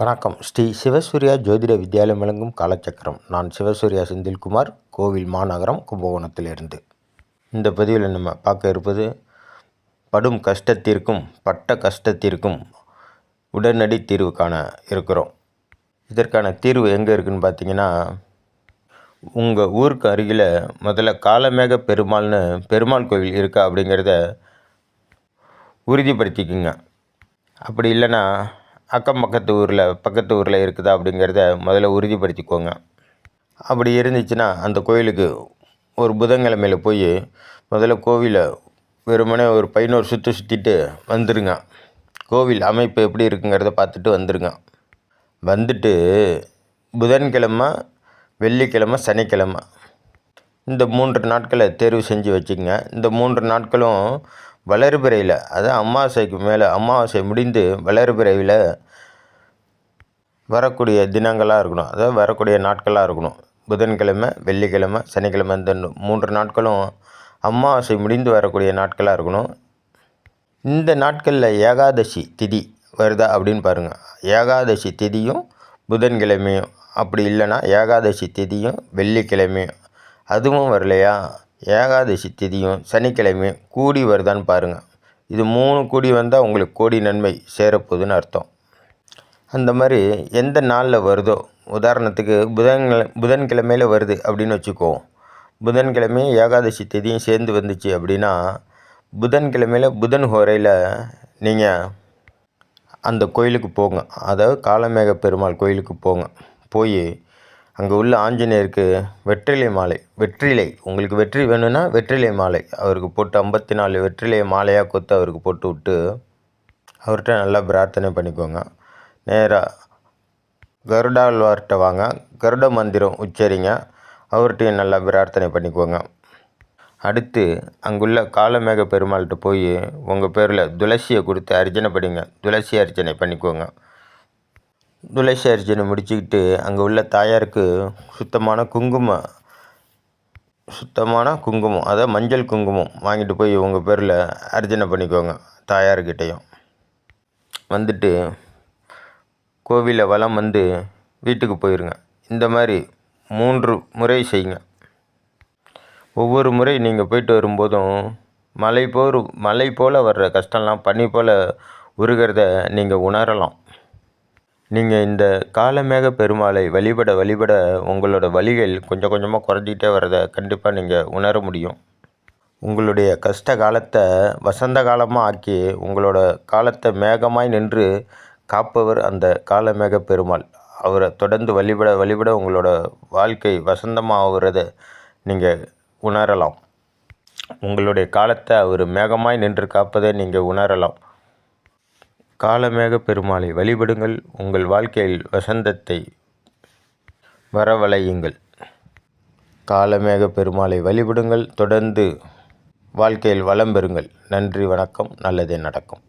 வணக்கம். ஸ்ரீ சிவசூர்யா ஜோதிட வித்யாலயம் வழங்கும் காலச்சக்கரம். நான் சிவசூர்யா செந்தில்குமார், கோவில் மாநகரம், கும்பகோணத்திலிருந்து. இந்த பதிவில் நம்ம பார்க்க இருப்பது படும் கஷ்டத்திற்கும் பட்ட கஷ்டத்திற்கும் உடனடி தீர்வு காண இருக்கிறோம். இதற்கான தீர்வு எங்கே இருக்குதுன்னு பார்த்தீங்கன்னா, உங்கள் ஊருக்கு அருகில் முதல்ல காலமேக பெருமாள்னு பெருமாள் கோவில் இருக்கா அப்படிங்கிறத உறுதிப்படுத்திக்குங்க. அப்படி இல்லைன்னா அக்கம் பக்கத்து ஊரில் இருக்குதா அப்படிங்கிறத முதல்ல உறுதிப்படுத்திக்கோங்க. அப்படி இருந்துச்சுன்னா அந்த கோயிலுக்கு ஒரு புதன்கிழமையில் போய் முதல்ல கோவிலை வெறுமனே ஒரு 11 சுற்று சுற்றிட்டு வந்துடுங்க. கோவில் அமைப்பு எப்படி இருக்குங்கிறத பார்த்துட்டு வந்துடுங்க. வந்துட்டு புதன்கிழமை, வெள்ளிக்கிழமை, சனிக்கிழமை இந்த 3 நாட்களை தேர்வு செஞ்சு வச்சுக்கங்க. இந்த 3 நாட்களும் வளர்பிறையில், அதாவது அமாவாசைக்கு மேலே, அமாவாசை முடிந்து வளர்பிறையில் வரக்கூடிய தினங்களாக இருக்கணும், அதாவது வரக்கூடிய நாட்களாக இருக்கணும். புதன்கிழமை, வெள்ளிக்கிழமை, சனிக்கிழமை இந்த 3 நாட்களும் அமாவாசை முடிந்து வரக்கூடிய நாட்களாக இருக்கணும். இந்த நாட்களில் ஏகாதசி திதி வருதா அப்படின்னு பாருங்கள். ஏகாதசி திதியும் புதன்கிழமையும், அப்படி இல்லைன்னா ஏகாதசி திதியும் வெள்ளிக்கிழமையும், அதுவும் வரலையா, ஏகாதசி திதியும் சனிக்கிழமையும் கூடி வருதான்னு பாருங்கள். இது 3 கூடி வந்தால் உங்களுக்கு கோடி நன்மை சேரப்போகுதுன்னு அர்த்தம். அந்த மாதிரி எந்த நாளில் வருதோ, உதாரணத்துக்கு புதன்கிழமையில் வருது அப்படின்னு வச்சுக்குவோம். புதன்கிழமையும் ஏகாதசி திதியும் சேர்ந்து வந்துச்சு அப்படின்னா, புதன்கிழமையில் புதன் ஹோரையில் நீங்கள் அந்த கோயிலுக்கு போங்க. அதாவது காலமேக பெருமாள் கோயிலுக்கு போங்க. போய் அங்கே உள்ள ஆஞ்சநேயருக்கு வெற்றிலை உங்களுக்கு வெற்றி வேணும்னா வெற்றிலை மாலை அவருக்கு போட்டு 54 வெற்றிலை மாலையாக கொத்து அவருக்கு போட்டு விட்டு அவர்கிட்ட நல்லா பிரார்த்தனை பண்ணிக்கோங்க. நேராக கருடாழ்வார்கிட்ட வாங்க, கருட மந்திரம் உச்சரிங்க, அவர்கிட்டையும் நல்லா பிரார்த்தனை பண்ணிக்கோங்க. அடுத்து அங்குள்ள காலமேக பெருமாள்கிட்ட போய் உங்கள் பேரில் துளசியை கொடுத்து அர்ச்சனை பண்ணிங்க. துளசி அர்ச்சனை பண்ணிக்கோங்க. துளசி அர்ச்சனை முடிச்சுக்கிட்டு அங்கே உள்ள தாயாருக்கு சுத்தமான குங்குமம், அதாவது மஞ்சள் குங்குமம் வாங்கிட்டு போய் உங்கள் பேரில் அர்ச்சனை பண்ணிக்கோங்க. தாயார்கிட்டையும் வந்துட்டு கோவிலை வலம் வந்து வீட்டுக்கு போயிடுங்க. இந்த மாதிரி 3 முறை செய்யுங்க. ஒவ்வொரு முறை நீங்கள் போயிட்டு வரும்போதும் மலை போல் வர்ற கஷ்டம்லாம் பனி போல் உருகிறத நீங்கள் உணரலாம். நீங்கள் இந்த காலமேக பெருமாளை வழிபட உங்களோட வலிகள் கொஞ்சம் கொஞ்சமாக குறைஞ்சிக்கிட்டே வர்றதை கண்டிப்பாக நீங்கள் உணர முடியும். உங்களுடைய கஷ்ட காலத்தை வசந்த காலமாக ஆக்கி உங்களோட காலத்தை மேகமாய் நின்று காப்பவர் அந்த காலமேக பெருமாள். அவரை தொடர்ந்து வழிபட உங்களோட வாழ்க்கை வசந்தமாகிறத நீங்கள் உணரலாம். உங்களுடைய காலத்தை அவர் மேகமாய் நின்று காப்பதை நீங்கள் உணரலாம். காலமேக பெருமாளை வழிபடுங்கள். உங்கள் வாழ்க்கையில் வசந்தத்தை வரவழையுங்கள். காலமேக பெருமாளை வழிபடுங்கள். தொடர்ந்து வாழ்க்கையில் வளம் பெறுங்கள். நன்றி, வணக்கம். நல்லதே நடக்கும்.